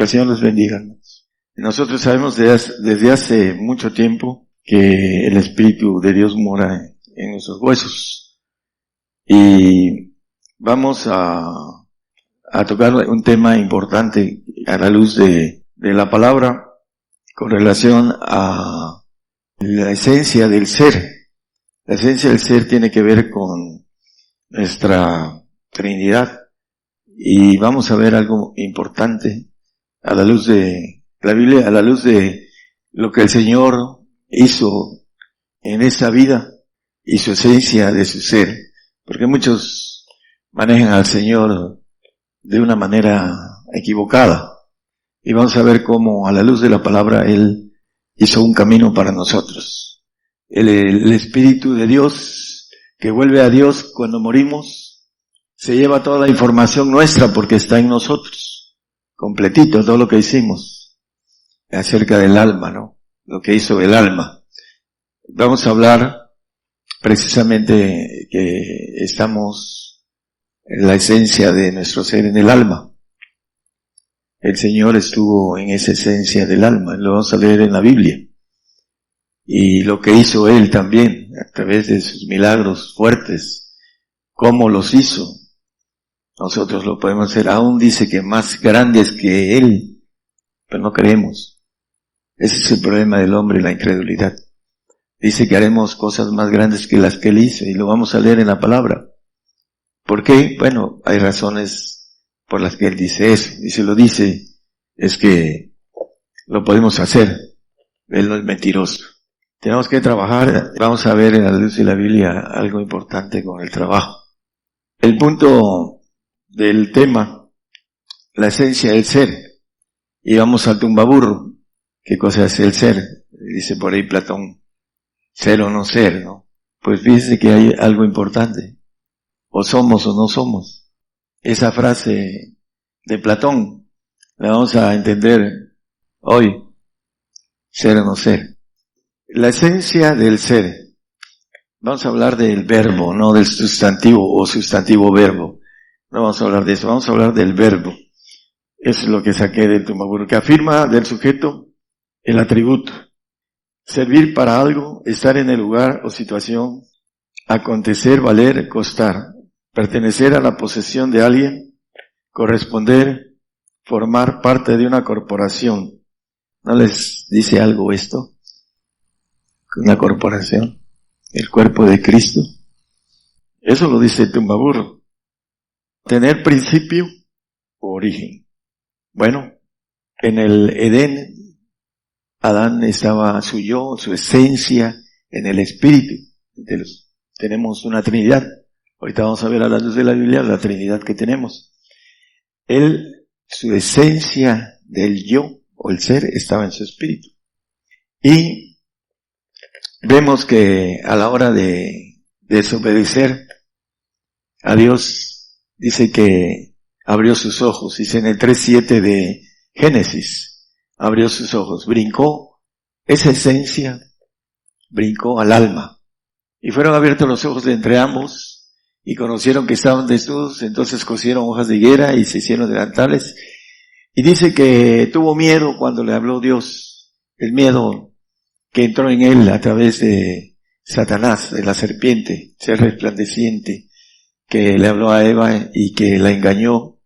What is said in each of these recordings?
Que el Señor los bendiga. Nosotros sabemos desde hace mucho tiempo que el Espíritu de Dios mora en nuestros huesos. Y vamos a tocar un tema importante a la luz de la palabra con relación a la esencia del ser. La esencia del ser tiene que ver con nuestra Trinidad. Y vamos a ver algo importante a la luz de la Biblia, a la luz de lo que el Señor hizo en esta vida y su esencia de su ser. Porque muchos manejan al Señor de una manera equivocada. Y vamos a ver cómo a la luz de la palabra Él hizo un camino para nosotros. El Espíritu de Dios que vuelve a Dios cuando morimos se lleva toda la información nuestra porque está en nosotros. Completito todo lo que hicimos acerca del alma, ¿no? Lo que hizo el alma. Vamos a hablar precisamente que estamos en la esencia de nuestro ser en el alma. El Señor estuvo en esa esencia del alma, lo vamos a leer en la Biblia. Y lo que hizo Él también, a través de sus milagros fuertes, cómo los hizo. Nosotros lo podemos hacer, aún dice que más grandes que Él, pero no creemos. Ese es el problema del hombre, la incredulidad. Dice que haremos cosas más grandes que las que Él hizo, y lo vamos a leer en la palabra. ¿Por qué? Bueno, hay razones por las que Él dice eso. Y si lo dice, es que lo podemos hacer. Él no es mentiroso. Tenemos que trabajar. Vamos a ver en la luz de la Biblia algo importante con el trabajo. El punto del tema, la esencia del ser. Y vamos al tumbaburro. ¿Qué cosa es el ser? Dice por ahí Platón. Ser o no ser, ¿no? Pues fíjese que hay algo importante. O somos o no somos. Esa frase de Platón la vamos a entender hoy. Ser o no ser. La esencia del ser. Vamos a hablar del verbo, no del sustantivo o sustantivo verbo. No vamos a hablar de eso, vamos a hablar del verbo. Eso es lo que saqué del tumbaburro, que afirma del sujeto el atributo. Servir para algo, estar en el lugar o situación, acontecer, valer, costar, pertenecer a la posesión de alguien, corresponder, formar parte de una corporación. ¿No les dice algo esto? Una corporación, el cuerpo de Cristo. Eso lo dice el tumbaburro. Tener principio o origen. Bueno, en el Edén, Adán estaba su yo, su esencia, en el espíritu. Tenemos una Trinidad. Ahorita vamos a ver a la luz de la Biblia la Trinidad que tenemos. Él, su esencia del yo o el ser estaba en su espíritu. Y vemos que a la hora de desobedecer a Dios, dice que abrió sus ojos. Dice en el 3:7 de Génesis, abrió sus ojos, brincó esa esencia, brincó al alma. Y fueron abiertos los ojos de entre ambos y conocieron que estaban desnudos, entonces cosieron hojas de higuera y se hicieron delantales. Y dice que tuvo miedo cuando le habló Dios, el miedo que entró en él a través de Satanás, de la serpiente, ser resplandeciente, que le habló a Eva y que la engañó.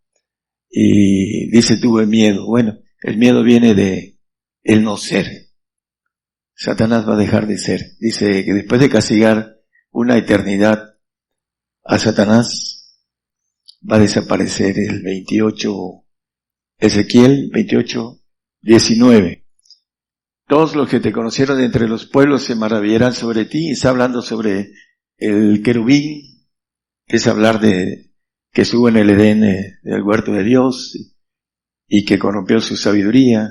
Y dice, tuve miedo. Bueno, el miedo viene de el no ser. Satanás va a dejar de ser. Dice que después de castigar una eternidad a Satanás, va a desaparecer el 28, Ezequiel 28:19. Todos los que te conocieron de entre los pueblos se maravillarán sobre ti. Está hablando sobre el querubín, que es hablar de que estuvo en el Edén del huerto de Dios y que corrompió su sabiduría.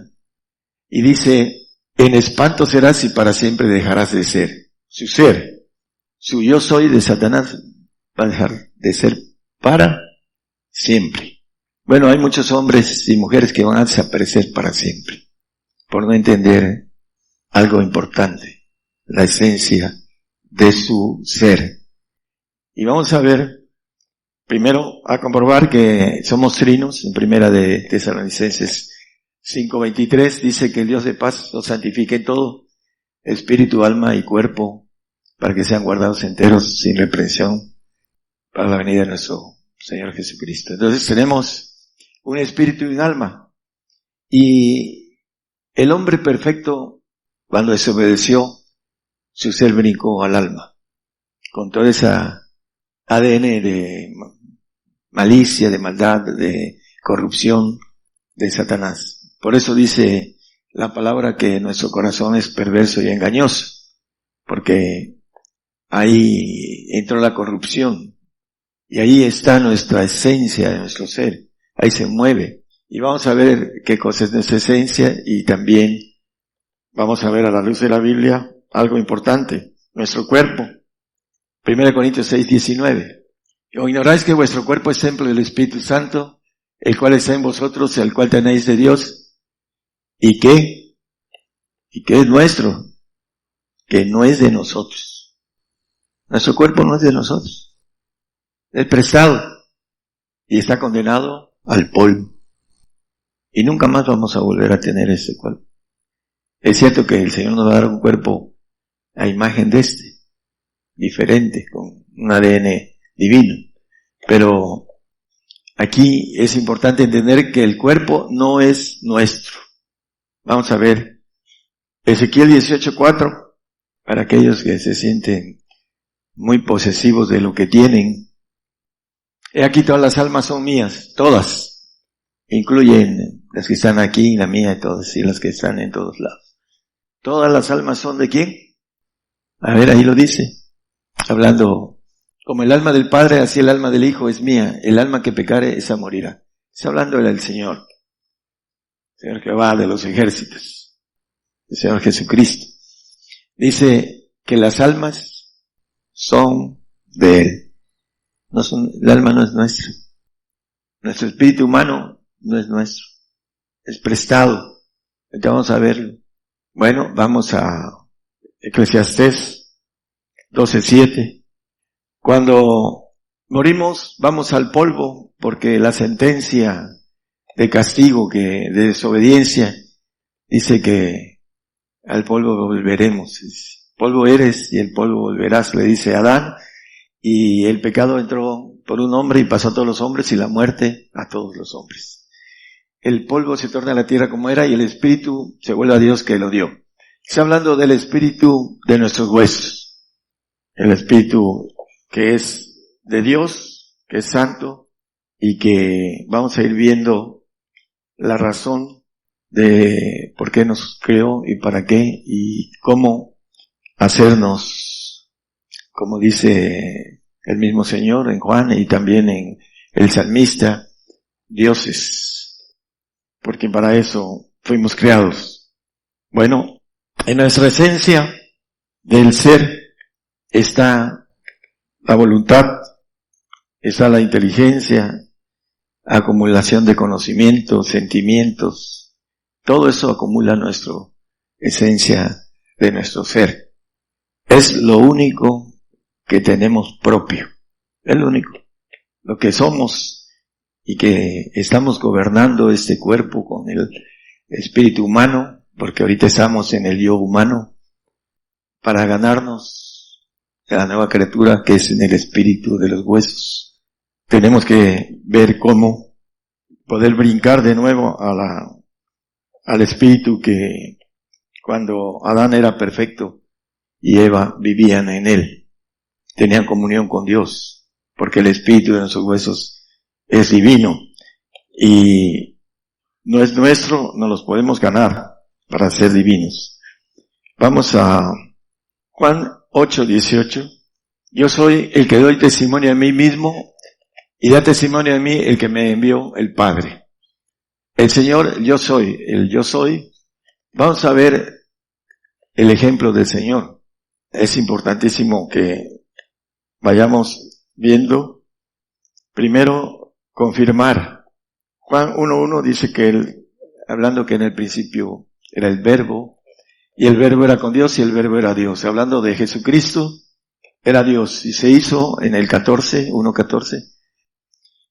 Y dice, en espanto serás y para siempre dejarás de ser. Su ser, su yo soy de Satanás va a dejar de ser para siempre. Bueno, hay muchos hombres y mujeres que van a desaparecer para siempre, por no entender algo importante, la esencia de su ser. Y vamos a ver, primero, a comprobar que somos trinos, en primera de Tesalonicenses 5:23 dice que el Dios de paz los santifique en todo, espíritu, alma y cuerpo, para que sean guardados enteros sin reprensión para la venida de nuestro Señor Jesucristo. Entonces tenemos un espíritu y un alma. Y el hombre perfecto, cuando desobedeció, su ser brincó al alma, con toda esa ADN de malicia, de maldad, de corrupción de Satanás. Por eso dice la palabra que nuestro corazón es perverso y engañoso, porque ahí entró la corrupción y ahí está nuestra esencia de nuestro ser, ahí se mueve. Y vamos a ver qué cosa es nuestra esencia y también vamos a ver a la luz de la Biblia algo importante, nuestro cuerpo. 1 Corintios 6:19. ¿O ignoráis que vuestro cuerpo es templo del Espíritu Santo, el cual está en vosotros, el cual tenéis de Dios? ¿Y qué? ¿Y qué es nuestro? Que no es de nosotros. Nuestro cuerpo no es de nosotros. Es prestado y está condenado al polvo. Y nunca más vamos a volver a tener ese cuerpo. Es cierto que el Señor nos va a dar un cuerpo a imagen de diferente, con un ADN divino. Pero aquí es importante entender que el cuerpo no es nuestro. Vamos a ver Ezequiel 18:4, para aquellos que se sienten muy posesivos de lo que tienen. He aquí todas las almas son mías, todas. Incluyen las que están aquí, la mía y todas, y las que están en todos lados. Todas las almas son ¿de quién? A ver, ahí lo dice. Hablando, como el alma del Padre, así el alma del Hijo es mía. El alma que pecare, esa morirá. Está hablando del Señor. Señor Jehová de los ejércitos. El Señor Jesucristo. Dice que las almas son de Él. El alma no es nuestra. Nuestro espíritu humano no es nuestro. Es prestado. Entonces vamos a verlo. Bueno, vamos a Eclesiastés 12:7. Cuando morimos, vamos al polvo, porque la sentencia de castigo, de desobediencia, dice que al polvo volveremos. Polvo eres y el polvo volverás, le dice Adán, y el pecado entró por un hombre y pasó a todos los hombres, y la muerte a todos los hombres. El polvo se torna a la tierra como era, y el espíritu se vuelve a Dios que lo dio. Está hablando del espíritu de nuestros huesos. El espíritu que es de Dios, que es santo, y que vamos a ir viendo la razón de por qué nos creó y para qué, y cómo hacernos, como dice el mismo Señor en Juan y también en el salmista, dioses, porque para eso fuimos creados. Bueno, en nuestra esencia del ser está la voluntad, está la inteligencia, acumulación de conocimientos, sentimientos, todo eso acumula nuestra esencia de nuestro ser. Es lo único que tenemos propio, es lo único, lo que somos y que estamos gobernando este cuerpo con el espíritu humano, porque ahorita estamos en el yo humano, para ganarnos a la nueva criatura que es en el espíritu de los huesos. Tenemos que ver cómo poder brincar de nuevo al espíritu que cuando Adán era perfecto y Eva vivían en él, tenían comunión con Dios, porque el espíritu de nuestros huesos es divino y no es nuestro, no los podemos ganar para ser divinos. Vamos a Juan 8:18. Yo soy el que doy testimonio de mí mismo y da testimonio de mí el que me envió el Padre. El Señor, el yo soy. Vamos a ver el ejemplo del Señor. Es importantísimo que vayamos viendo. Primero, confirmar. Juan 1:1 dice que él, hablando que en el principio era el Verbo, y el Verbo era con Dios y el Verbo era Dios. Hablando de Jesucristo, era Dios y se hizo en el 1:14.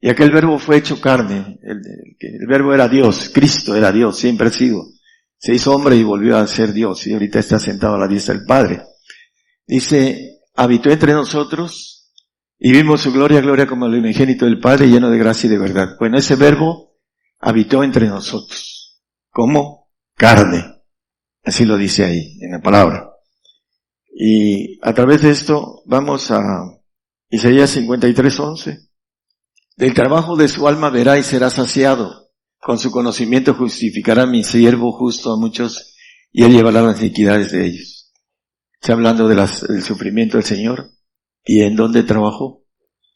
Y aquel verbo fue hecho carne. El verbo era Dios, Cristo era Dios, siempre ha sido. Se hizo hombre y volvió a ser Dios, y ahorita está sentado a la diestra del Padre. Dice, habitó entre nosotros, y vimos su gloria, gloria como el unigénito del Padre, lleno de gracia y de verdad. Bueno, ese verbo habitó entre nosotros, como carne. Así lo dice ahí, en la palabra. Y a través de esto, vamos a Isaías 53:11. Del trabajo de su alma verá y será saciado. Con su conocimiento justificará mi siervo justo a muchos, y él llevará las iniquidades de ellos. Está hablando del sufrimiento del Señor. ¿Y en dónde trabajó?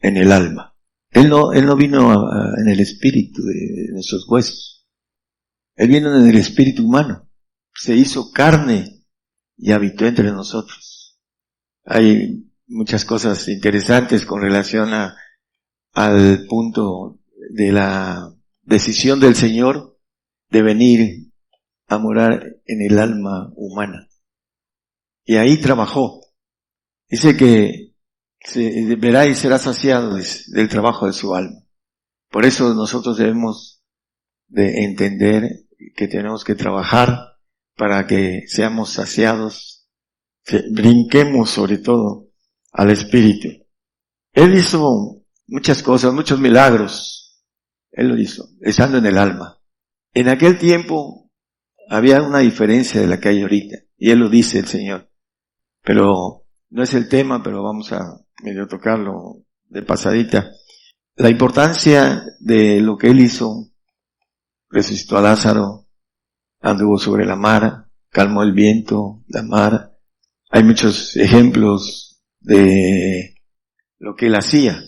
En el alma. Él no vino en el espíritu de nuestros huesos. Él vino en el espíritu humano. Se hizo carne y habitó entre nosotros. Hay muchas cosas interesantes con relación al punto de la decisión del Señor de venir a morar en el alma humana. Y ahí trabajó. Dice que se verá y será saciado del trabajo de su alma. Por eso nosotros debemos de entender que tenemos que trabajar para que seamos saciados, que brinquemos sobre todo al Espíritu. Él hizo muchas cosas, muchos milagros. Él lo hizo, estando en el alma. En aquel tiempo había una diferencia de la que hay ahorita, y Él lo dice el Señor. Pero no es el tema, pero vamos a medio tocarlo de pasadita. La importancia de lo que Él hizo: resucitó a Lázaro, anduvo sobre la mar, calmó el viento, la mar. Hay muchos ejemplos de lo que Él hacía.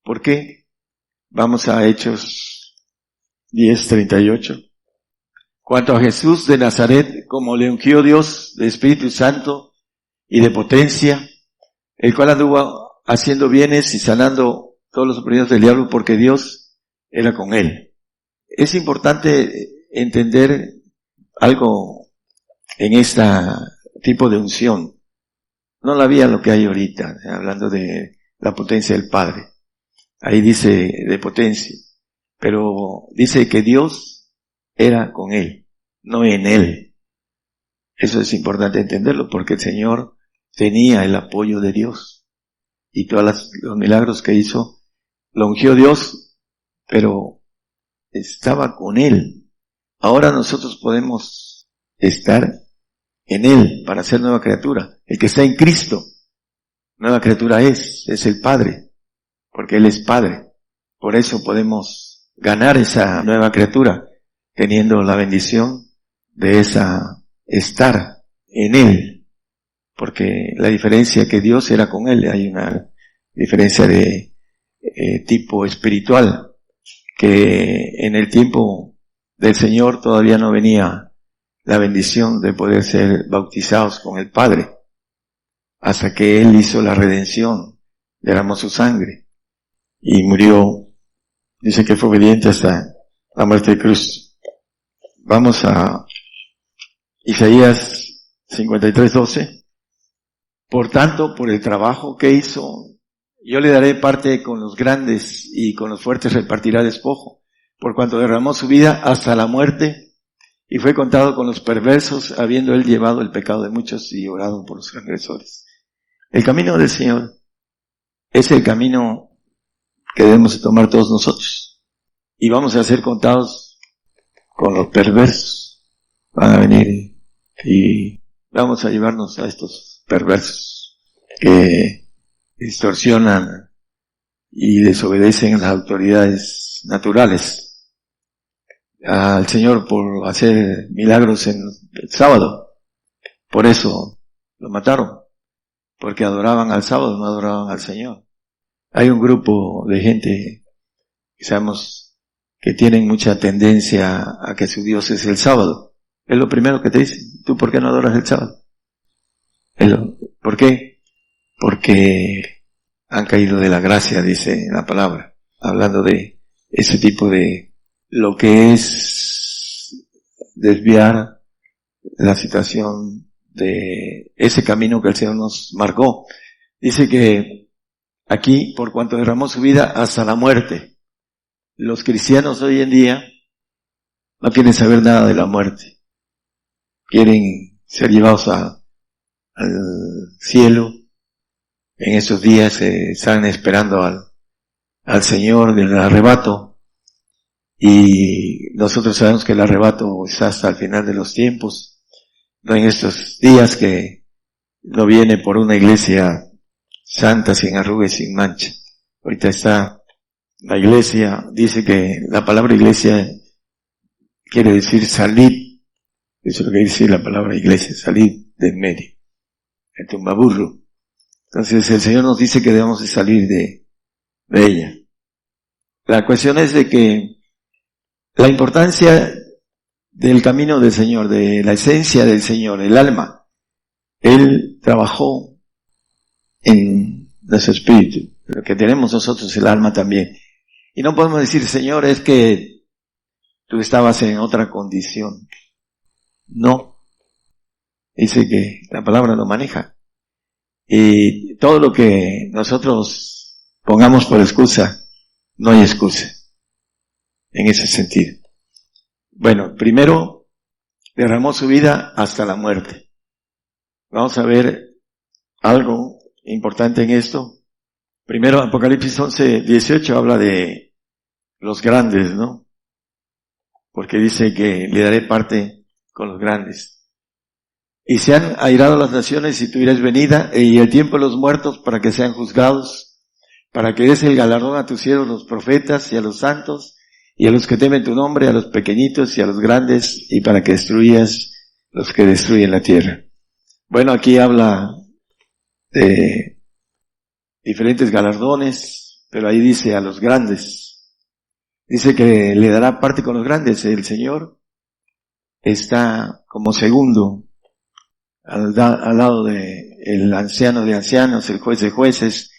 ¿Por qué? Vamos a Hechos 10:38. Cuanto a Jesús de Nazaret, como le ungió Dios de Espíritu Santo y de potencia, el cual anduvo haciendo bienes y sanando todos los oprimidos del diablo, porque Dios era con él. Es importante entender algo en este tipo de unción. No la había lo que hay ahorita, hablando de la potencia del Padre. Ahí dice de potencia, pero dice que Dios era con él, no en él. Eso es importante entenderlo, porque el Señor tenía el apoyo de Dios, y todos los milagros que hizo, lo ungió Dios, pero estaba con él. Ahora nosotros podemos estar en él para ser nueva criatura. El que está en Cristo, nueva criatura es el Padre, porque Él es Padre. Por eso podemos ganar esa nueva criatura, teniendo la bendición de estar en Él. Porque la diferencia que Dios era con Él, hay una diferencia de tipo espiritual, que en el tiempo del Señor todavía no venía la bendición de poder ser bautizados con el Padre, hasta que Él hizo la redención, derramó su sangre y murió. Dice que fue obediente hasta la muerte de cruz. Vamos a Isaías 53:12. Por tanto, por el trabajo que hizo, yo le daré parte con los grandes, y con los fuertes repartirá despojo, por cuanto derramó su vida hasta la muerte, y fue contado con los perversos, habiendo él llevado el pecado de muchos y orado por los transgresores. El camino del Señor es el camino que debemos tomar todos nosotros. Y vamos a ser contados con los perversos. Van a venir y vamos a llevarnos a estos perversos que distorsionan y desobedecen a las autoridades naturales. Al Señor por hacer milagros en el sábado. Por eso lo mataron. Porque adoraban al sábado, no adoraban al Señor. Hay un grupo de gente que sabemos que tienen mucha tendencia a que su Dios es el sábado. Es lo primero que te dicen. ¿Tú por qué no adoras el sábado? ¿Por qué? Porque han caído de la gracia, dice la palabra. Hablando de ese tipo de lo que es desviar la situación de ese camino que el Señor nos marcó. Dice que aquí, por cuanto derramó su vida hasta la muerte. los cristianos hoy en día no quieren saber nada de la muerte. Quieren ser llevados al cielo. En esos días están esperando al Señor del arrebato. Y nosotros sabemos que el arrebato está hasta el final de los tiempos. No en estos días que no viene por una iglesia santa, sin arrugas, sin mancha. Ahorita está la iglesia, dice que la palabra iglesia quiere decir salid. Eso es lo que dice la palabra iglesia, salid del medio. El tumbaburro. Entonces el Señor nos dice que debemos de salir de ella. La cuestión es de que la importancia del camino del Señor, de la esencia del Señor, el alma, Él trabajó en nuestro espíritu, pero que tenemos nosotros el alma también. Y no podemos decir, Señor, es que tú estabas en otra condición. No. Dice que la palabra lo maneja. Y todo lo que nosotros pongamos por excusa, no hay excusa en ese sentido. Bueno, primero derramó su vida hasta la muerte. Vamos a ver algo importante en esto. Primero, Apocalipsis 11:18 habla de los grandes, ¿no? Porque dice que le daré parte con los grandes. Y se han airado las naciones y tú irás venida, y el tiempo de los muertos para que sean juzgados, para que des el galardón a tus siervos los profetas y a los santos, y a los que temen tu nombre, a los pequeñitos y a los grandes, y para que destruyas los que destruyen la tierra. Bueno, aquí habla de diferentes galardones, pero ahí dice a los grandes. Dice que le dará parte con los grandes. El Señor está como segundo al lado de el anciano de ancianos, el juez de jueces,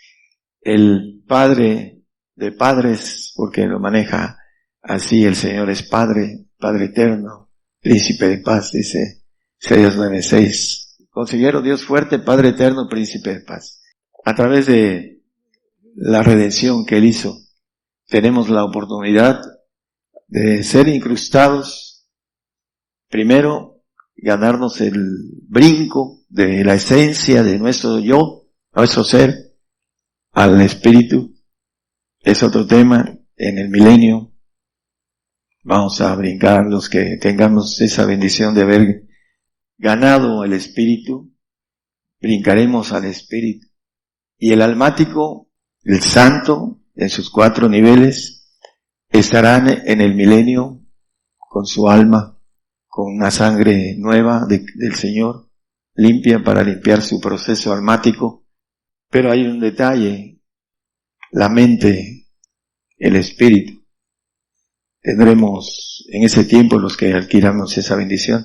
el padre de padres, porque lo maneja así. El Señor es Padre, Padre eterno, Príncipe de paz, dice Isaías 9:6. Consejero, Dios fuerte, Padre eterno, Príncipe de paz. A través de la redención que Él hizo, tenemos la oportunidad de ser incrustados, primero, ganarnos el brinco de la esencia de nuestro yo, nuestro ser, al espíritu. Es otro tema. En el milenio vamos a brincar los que tengamos esa bendición de haber ganado el espíritu, brincaremos al espíritu. Y el almático, el santo, en sus 4 niveles, estarán en el milenio con su alma, con una sangre nueva del Señor, limpia para limpiar su proceso almático. Pero hay un detalle, la mente, el espíritu. Tendremos en ese tiempo, los que adquiramos esa bendición,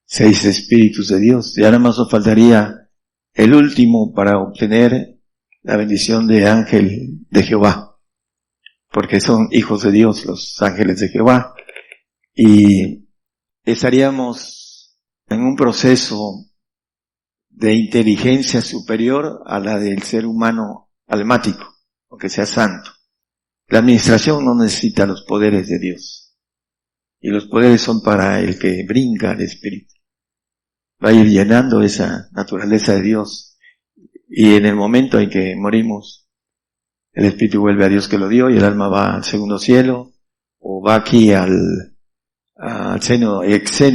6 espíritus de Dios. Ya nada más nos faltaría el último para obtener la bendición de ángel de Jehová, porque son hijos de Dios los ángeles de Jehová. Y estaríamos en un proceso de inteligencia superior a la del ser humano almático, aunque sea santo. La administración no necesita los poderes de Dios, y los poderes son para el que brinca al espíritu. Va a ir llenando esa naturaleza de Dios, y en el momento en que morimos, el espíritu vuelve a Dios que lo dio, y el alma va al segundo cielo, o va aquí al seno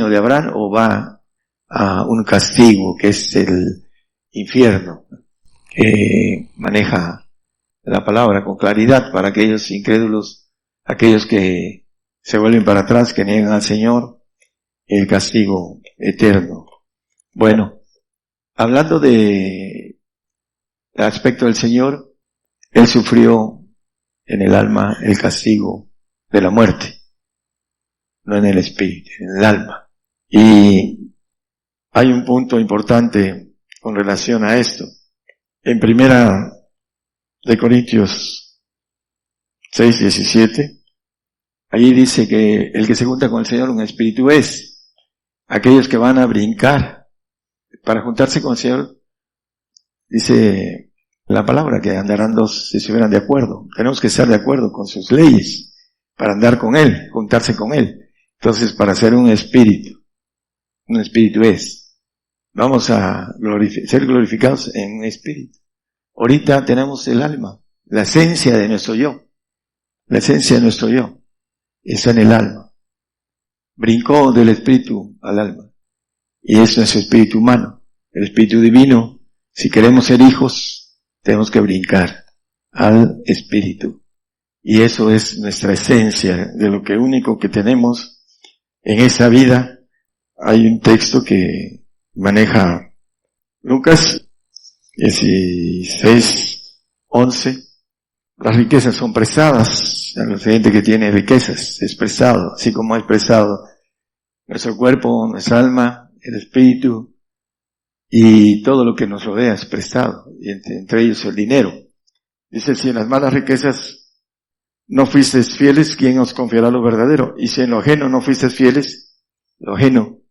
de Abraham, o va a un castigo que es el infierno, que maneja la palabra con claridad para aquellos incrédulos, aquellos que se vuelven para atrás, que niegan al Señor, el castigo eterno. Bueno, hablando de aspecto del Señor, Él sufrió en el alma el castigo de la muerte, no en el espíritu, en el alma. Y hay un punto importante con relación a esto. En 1 de Corintios 6:17, allí dice que el que se junta con el Señor un espíritu es. Aquellos que van a brincar para juntarse con el Señor, dice la palabra que andarán dos si estuvieran de acuerdo. Tenemos que estar de acuerdo con sus leyes. para andar con Él, juntarse con Él. Entonces, para ser un espíritu es. Vamos a ser glorificados en un espíritu. Ahorita tenemos el alma, la esencia de nuestro yo. La esencia de nuestro yo está en el alma. Brincó del espíritu al alma. Y es nuestro espíritu humano. El espíritu divino, si queremos ser hijos, tenemos que brincar al espíritu. Y eso es nuestra esencia, de lo que único que tenemos en esa vida. Hay un texto que maneja Lucas 16:11. Las riquezas son prestadas. La gente que tiene riquezas es prestado, así como es prestado nuestro cuerpo, nuestra alma, el espíritu y todo lo que nos rodea es prestado, y entre ellos el dinero. Dice, si en las malas riquezas no fuisteis fieles, ¿quién os confiará lo verdadero? Y si en lo ajeno no fuisteis fieles, lo ajeno,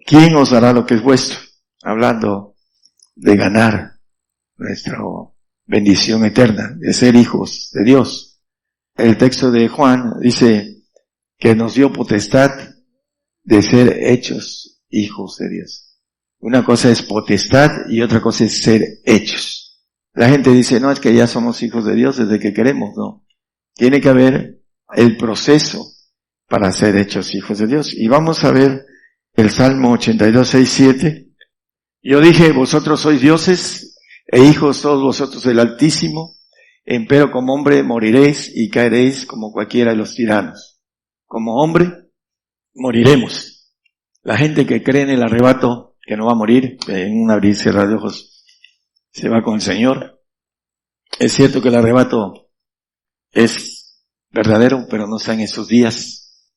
¿quién os dará lo que es vuestro? Hablando de ganar nuestra bendición eterna, de ser hijos de Dios. El texto de Juan dice que nos dio potestad de ser hechos hijos de Dios. Una cosa es potestad y otra cosa es ser hechos. La gente dice, no, es que ya somos hijos de Dios desde que queremos. No. Tiene que haber el proceso para ser hechos hijos de Dios. Y vamos a ver el Salmo 82:6-7. Yo dije, vosotros sois dioses e hijos todos vosotros del Altísimo, empero como hombre moriréis y caeréis como cualquiera de los tiranos. Como hombre moriremos. La gente que cree en el arrebato, que no va a morir, en un abrir y cerrar de ojos se va con el Señor. Es cierto que el arrebato es verdadero, pero no está en esos días.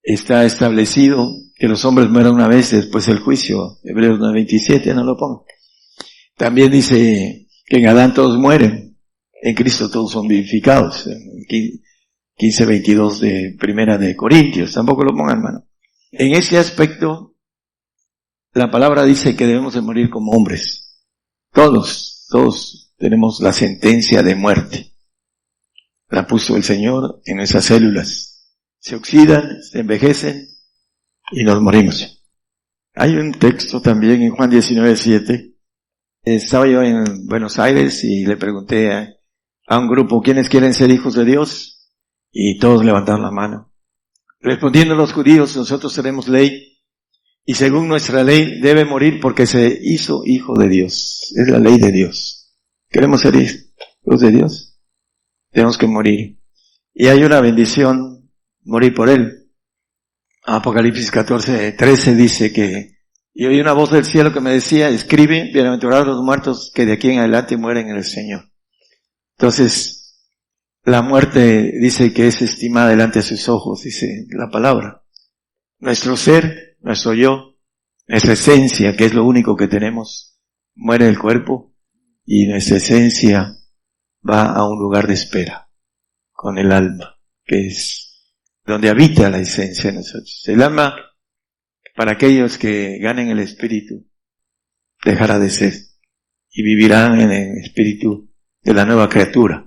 Está establecido que los hombres mueran una vez después del juicio. Hebreos 9:27, no lo pongo. También dice que en Adán todos mueren, en Cristo todos son vivificados. 15:22 de Primera de Corintios, tampoco lo pongan, hermano. En ese aspecto, la palabra dice que debemos de morir como hombres. Todos tenemos la sentencia de muerte. La puso el Señor en nuestras células. Se oxidan, se envejecen y nos morimos. Hay un texto también en Juan 19:7. Estaba yo en Buenos Aires y le pregunté a un grupo, ¿quiénes quieren ser hijos de Dios? Y todos levantaron la mano. Respondiendo los judíos, nosotros tenemos ley, y según nuestra ley debe morir porque se hizo hijo de Dios. Es la ley de Dios. ¿Queremos ser hijos de Dios? Tenemos que morir. Y hay una bendición, morir por Él. Apocalipsis 14:13 dice que, y oí una voz del cielo que me decía, escribe, bienaventurados los muertos que de aquí en adelante mueren en el Señor. Entonces, la muerte dice que es estimada delante de sus ojos, dice la palabra. Nuestro ser, nuestro yo, nuestra esencia, que es lo único que tenemos, muere el cuerpo y nuestra esencia va a un lugar de espera con el alma, que es donde habita la esencia de nosotros. El alma, para aquellos que ganen el espíritu, dejará de ser y vivirán en el espíritu de la nueva criatura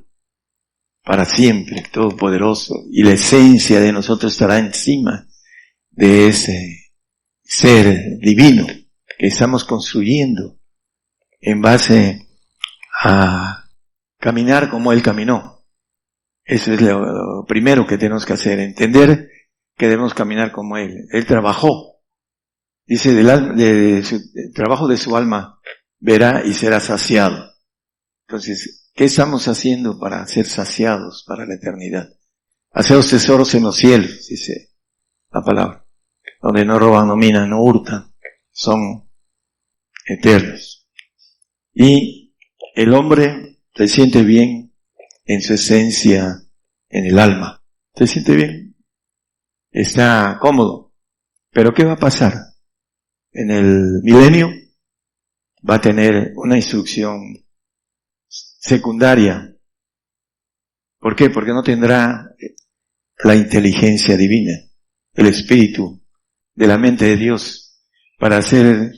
para siempre, todopoderoso, y la esencia de nosotros estará encima de ese ser divino que estamos construyendo en base a caminar como Él caminó. Eso es lo primero que tenemos que hacer, entender que debemos caminar como Él. Él trabajó. Dice, del trabajo de su alma verá y será saciado. Entonces, ¿qué estamos haciendo para ser saciados para la eternidad? Haceos tesoros en los cielos, dice la palabra, donde no roban, no minan, no hurtan, son eternos. Y el hombre se siente bien en su esencia, en el alma. Se siente bien. Está cómodo. Pero ¿qué va a pasar? En el milenio va a tener una instrucción secundaria. ¿Por qué? Porque no tendrá la inteligencia divina, el espíritu de la mente de Dios para ser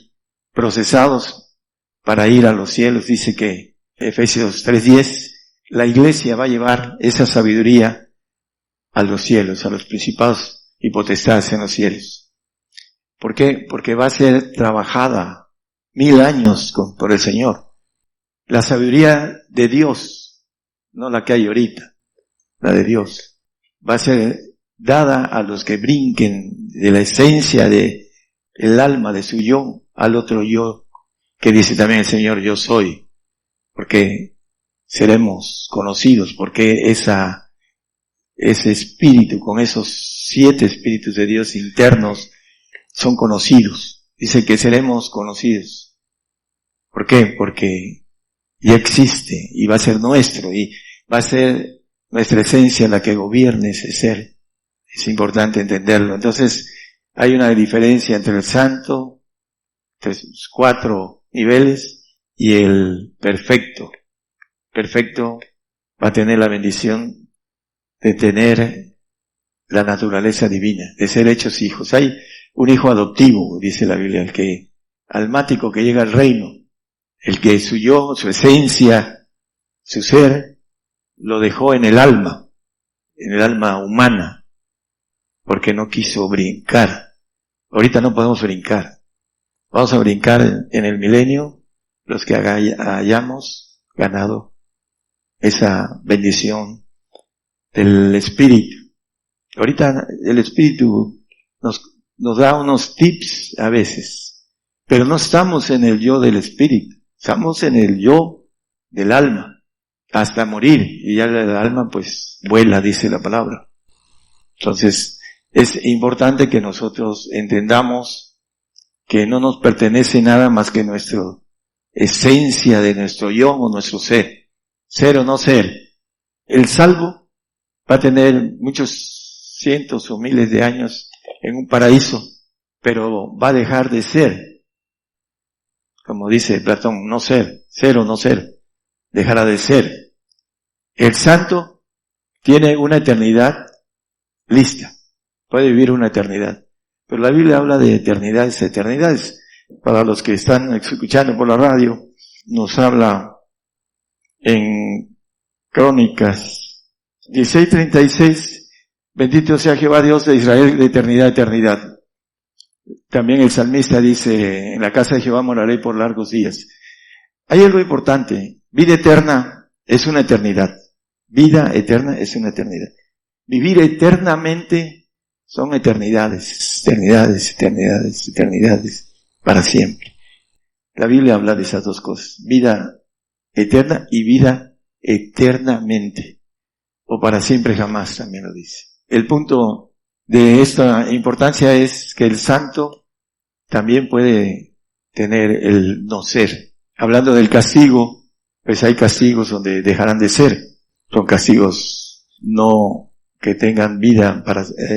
procesados, para ir a los cielos. Dice que Efesios 3:10, la iglesia va a llevar esa sabiduría a los cielos, a los principados y potestades en los cielos. ¿Por qué? Porque va a ser trabajada 1000 años por el Señor. La sabiduría de Dios, no la que hay ahorita, la de Dios, va a ser dada a los que brinquen de la esencia de el alma de su yo al otro yo, que dice también el Señor, yo soy, porque seremos conocidos, porque ese espíritu, con esos 7 espíritus de Dios internos, son conocidos. Dice que seremos conocidos. ¿Por qué? Porque ya existe y va a ser nuestro y va a ser nuestra esencia la que gobierne ese ser. Es importante entenderlo. Entonces, hay una diferencia entre el santo, entre sus 4 niveles, y el perfecto. Perfecto va a tener la bendición de tener la naturaleza divina, de ser hechos hijos. Hay un hijo adoptivo, dice la Biblia, el que almático que llega al reino, el que su yo, su esencia, su ser, lo dejó en el alma humana, porque no quiso brincar. Ahorita no podemos brincar. Vamos a brincar en el milenio los que hayamos ganado esa bendición del Espíritu. Ahorita el Espíritu nos da unos tips a veces, pero no estamos en el yo del Espíritu, estamos en el yo del alma, hasta morir, y ya el alma pues vuela, dice la palabra. Entonces, es importante que nosotros entendamos que no nos pertenece nada más que nuestra esencia de nuestro yo o nuestro ser. Ser o no ser. El salvo va a tener muchos cientos o miles de años en un paraíso, pero va a dejar de ser. Como dice Platón, no ser, ser o no ser, dejará de ser. El santo tiene una eternidad lista, puede vivir una eternidad. Pero la Biblia habla de eternidades, eternidades. Para los que están escuchando por la radio, nos habla en Crónicas 16:36, bendito sea Jehová Dios de Israel de eternidad a eternidad. También el salmista dice, en la casa de Jehová moraré por largos días. Hay algo importante, vida eterna es una eternidad. Vida eterna es una eternidad. Vivir eternamente son eternidades, eternidades, eternidades, eternidades, para siempre. La Biblia habla de esas dos cosas, vida eterna y vida eternamente, o para siempre jamás también lo dice. El punto de esta importancia es que el santo también puede tener el no ser. Hablando del castigo, pues hay castigos donde dejarán de ser, son castigos no que tengan vida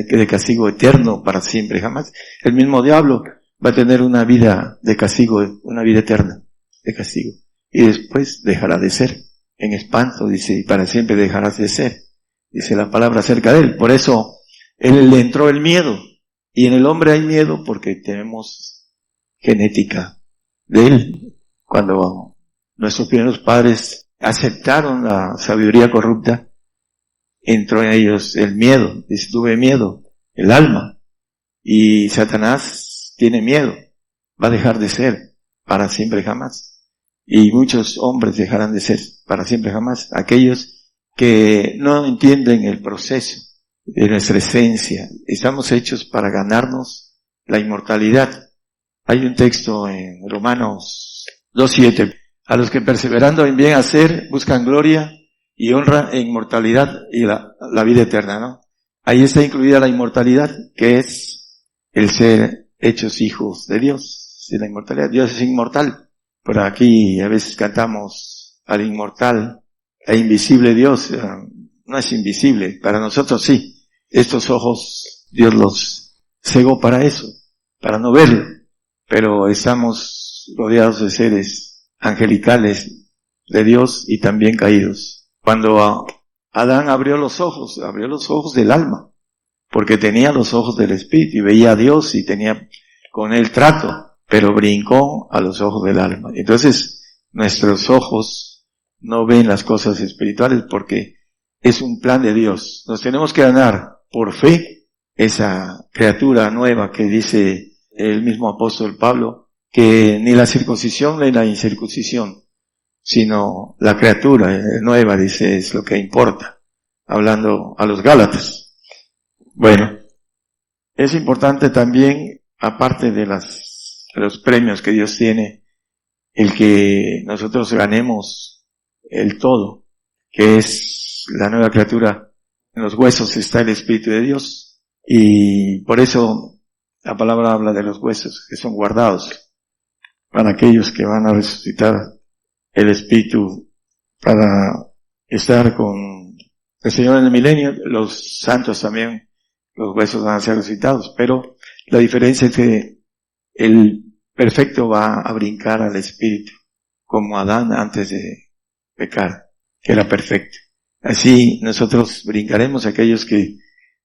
de castigo eterno para siempre jamás. El mismo diablo va a tener una vida de castigo, una vida eterna de castigo. Y después dejará de ser. En espanto dice, y para siempre dejarás de ser. Dice la palabra acerca de él. Por eso, él le entró el miedo. Y en el hombre hay miedo porque tenemos genética de él. Cuando nuestros primeros padres aceptaron la sabiduría corrupta, entró en ellos el miedo. Dice, tuve miedo, el alma. Y Satanás tiene miedo. Va a dejar de ser para siempre jamás. Y muchos hombres dejarán de ser para siempre jamás. Aquellos que no entienden el proceso de nuestra esencia. Estamos hechos para ganarnos la inmortalidad. Hay un texto en Romanos 2:7. A los que perseverando en bien hacer buscan gloria y honra e inmortalidad y la vida eterna, ¿no? Ahí está incluida la inmortalidad, que es el ser hechos hijos de Dios. La inmortalidad, Dios es inmortal. Por aquí a veces cantamos al inmortal e invisible Dios. No es invisible, para nosotros sí. Estos ojos Dios los cegó para eso, para no verlo. Pero estamos rodeados de seres angelicales de Dios y también caídos. Cuando Adán abrió los ojos del alma, porque tenía los ojos del Espíritu y veía a Dios y tenía con él trato, pero brincó a los ojos del alma. Entonces, nuestros ojos no ven las cosas espirituales porque es un plan de Dios. Nos tenemos que ganar por fe esa criatura nueva que dice el mismo apóstol Pablo, que ni la circuncisión ni la incircuncisión, sino la criatura nueva, dice, es lo que importa, hablando a los Gálatas. Bueno, es importante también, aparte de los premios que Dios tiene, el que nosotros ganemos el todo, que es la nueva criatura. En los huesos está el Espíritu de Dios, y por eso la palabra habla de los huesos que son guardados para aquellos que van a resucitar el Espíritu para estar con el Señor en el milenio. Los santos también, los huesos van a ser resucitados, pero la diferencia es que el perfecto va a brincar al Espíritu, como Adán antes de pecar, que era perfecto. Así nosotros brincaremos, aquellos que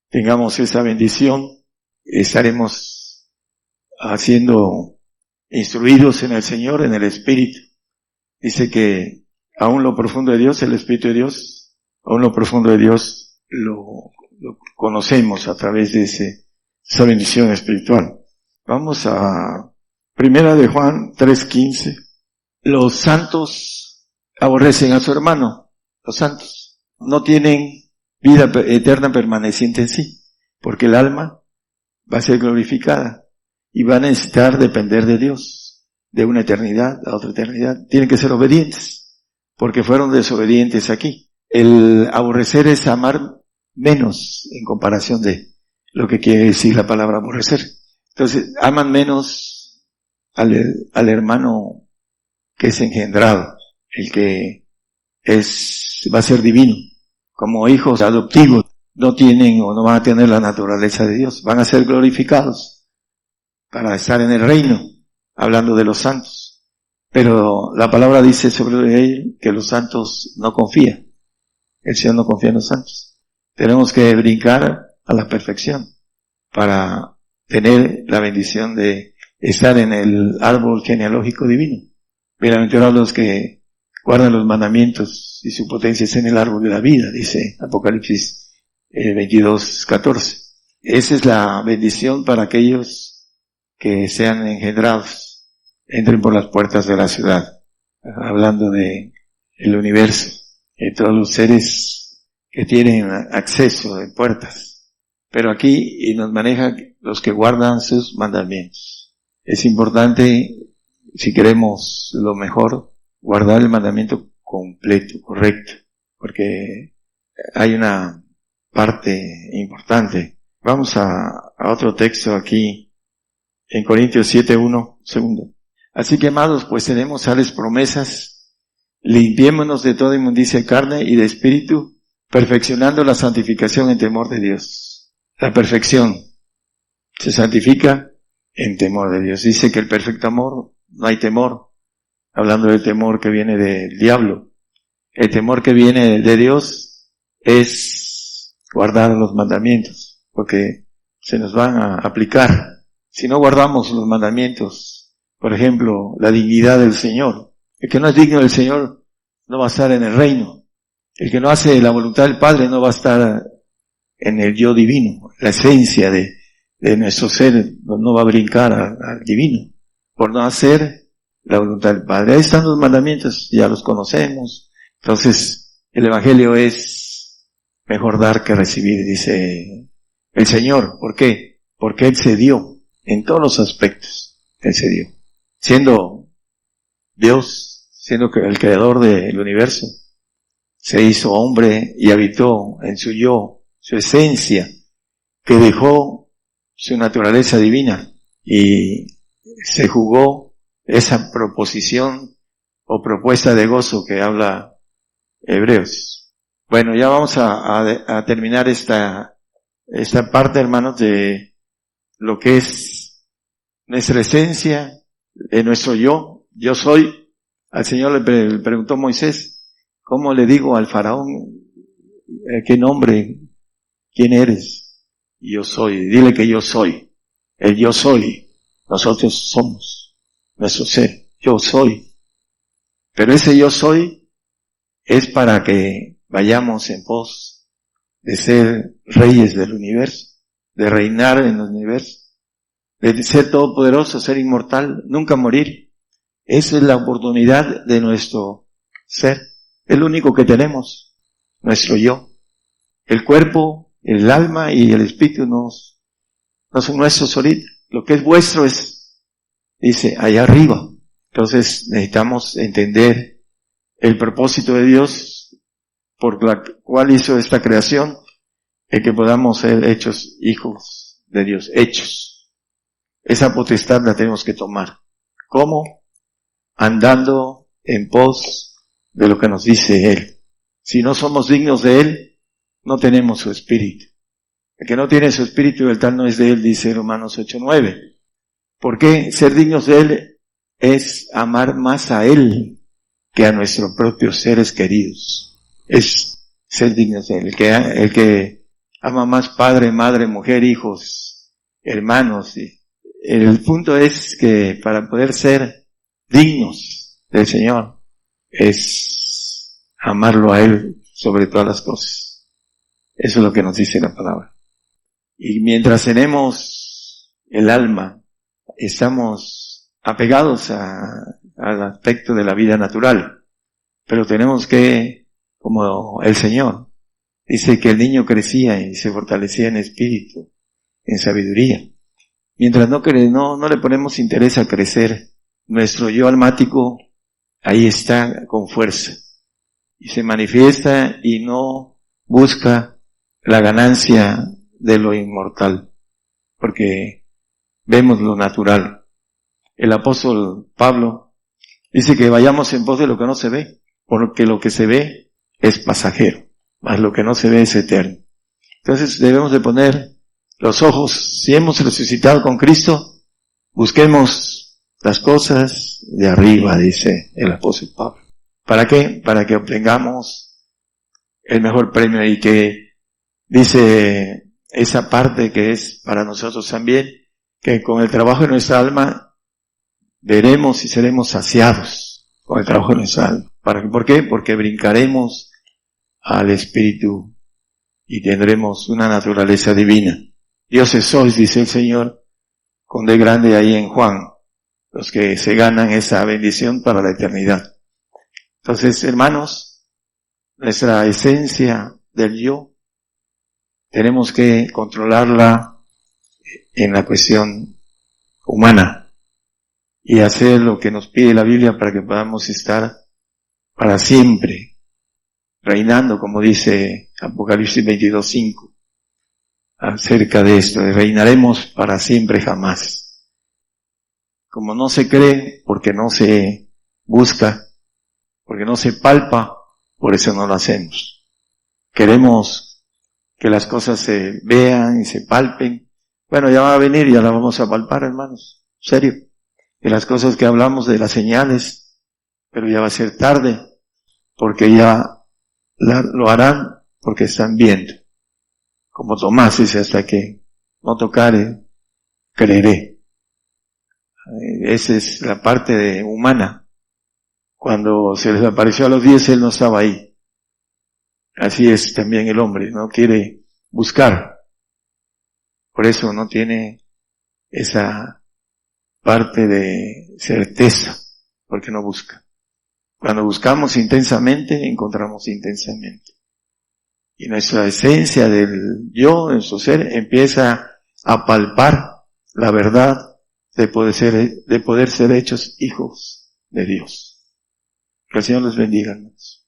tengamos esa bendición, estaremos siendo instruidos en el Señor, en el Espíritu. Dice que aún lo profundo de Dios, el Espíritu de Dios, aún lo profundo de Dios lo conocemos a través de esa bendición espiritual. Vamos a Primera de Juan 3:15. Los santos aborrecen a su hermano. Los santos no tienen vida eterna permaneciente en sí, porque el alma va a ser glorificada y va a necesitar depender de Dios, de una eternidad a otra eternidad. Tienen que ser obedientes, porque fueron desobedientes aquí. El aborrecer es amar menos en comparación de lo que quiere decir la palabra aborrecer. Entonces, aman menos al hermano que es engendrado, el que va a ser divino. Como hijos adoptivos, no tienen o no van a tener la naturaleza de Dios, van a ser glorificados para estar en el reino, hablando de los santos. Pero la palabra dice sobre él que los santos no confían. El Señor no confía en los santos. Tenemos que brincar a la perfección para tener la bendición de estar en el árbol genealógico divino. Bienaventurados los que guardan los mandamientos y su potencia es en el árbol de la vida, dice Apocalipsis 22:14. Esa es la bendición para aquellos que sean engendrados, entren por las puertas de la ciudad, hablando de el universo, de todos los seres que tienen acceso de puertas. Pero aquí nos maneja los que guardan sus mandamientos. Es importante, si queremos lo mejor, guardar el mandamiento completo, correcto, porque hay una parte importante. Vamos a otro texto aquí, en Corintios 7:1, segundo. Así que, amados, pues tenemos tales promesas, limpiémonos de toda inmundicia de carne y de espíritu, perfeccionando la santificación en temor de Dios. La perfección se santifica en temor de Dios. Dice que el perfecto amor, no hay temor, hablando del temor que viene del diablo. El temor que viene de Dios es guardar los mandamientos, porque se nos van a aplicar. Si no guardamos los mandamientos, por ejemplo, la dignidad del Señor, el que no es digno del Señor no va a estar en el reino. El que no hace la voluntad del Padre no va a estar en el yo divino. La esencia de nuestro ser no va a brincar al divino por no hacer la voluntad del Padre. Ahí están los mandamientos, ya los conocemos. Entonces, el Evangelio es mejor dar que recibir, dice el Señor. ¿Por qué? Porque Él se dio en todos los aspectos. Él se dio. Siendo Dios, siendo el creador del universo, se hizo hombre y habitó en su yo, su esencia, que dejó su naturaleza divina y se jugó esa proposición o propuesta de gozo que habla Hebreos. Bueno, ya vamos a terminar esta parte, hermanos, de lo que es nuestra esencia, de nuestro yo soy. Al Señor le preguntó Moisés, ¿cómo le digo al faraón qué nombre, quién eres? Yo soy, dile que yo soy. El yo soy, nosotros somos, nuestro ser, yo soy. Pero ese yo soy es para que vayamos en pos de ser reyes del universo, de reinar en el universo, de ser todopoderoso, ser inmortal, nunca morir. Esa es la oportunidad de nuestro ser. Es lo único que tenemos, nuestro yo. El cuerpo, el alma y el espíritu no son nuestros ahorita. Lo que es vuestro es, dice, allá arriba. Entonces necesitamos entender el propósito de Dios por la cual hizo esta creación, el que podamos ser hechos hijos de Dios, hechos. Esa potestad la tenemos que tomar. ¿Cómo? Andando en pos de lo que nos dice Él. Si no somos dignos de Él, no tenemos su espíritu. El que no tiene su espíritu, el tal no es de Él, dice Romanos 8:9. ¿Por qué? Ser dignos de Él es amar más a Él que a nuestros propios seres queridos. Es ser dignos de Él. El que ama más padre, madre, mujer, hijos, hermanos. El punto es que para poder ser dignos del Señor es amarlo a Él sobre todas las cosas. Eso es lo que nos dice la palabra. Y mientras tenemos el alma, estamos apegados al aspecto de la vida natural, pero tenemos que, como el Señor, dice que el niño crecía y se fortalecía en espíritu, en sabiduría. Mientras no le ponemos interés a crecer, nuestro yo almático ahí está con fuerza y se manifiesta y no busca la ganancia de lo inmortal, porque vemos lo natural. El apóstol Pablo dice que vayamos en pos de lo que no se ve, porque lo que se ve es pasajero, mas lo que no se ve es eterno. Entonces debemos de poner los ojos, si hemos resucitado con Cristo, busquemos las cosas de arriba, dice el apóstol Pablo. ¿Para qué? Para que obtengamos el mejor premio y que dice esa parte que es para nosotros también, que con el trabajo de nuestra alma veremos y seremos saciados con el trabajo de nuestra alma. ¿Por qué? Porque brincaremos al Espíritu y tendremos una naturaleza divina. Dioses sois, dice el Señor, con D grande ahí en Juan, los que se ganan esa bendición para la eternidad. Entonces, hermanos, nuestra esencia del yo, tenemos que controlarla en la cuestión humana y hacer lo que nos pide la Biblia para que podamos estar para siempre reinando, como dice Apocalipsis 22:5. Acerca de esto, reinaremos para siempre jamás. Como no se cree, porque no se busca, porque no se palpa, por eso no lo hacemos. Queremos que las cosas se vean y se palpen. Bueno, ya va a venir, ya la vamos a palpar, hermanos. En serio. De las cosas que hablamos, de las señales, pero ya va a ser tarde, porque ya lo harán porque están viendo. Como Tomás dice, hasta que no tocare, creeré. Esa es la parte humana. Cuando se les apareció a los 10, él no estaba ahí. Así es también el hombre, no quiere buscar. Por eso no tiene esa parte de certeza, porque no busca. Cuando buscamos intensamente, encontramos intensamente. Y nuestra esencia del yo, nuestro ser, empieza a palpar la verdad de poder ser hechos hijos de Dios. Que el Señor los bendiga, hermanos.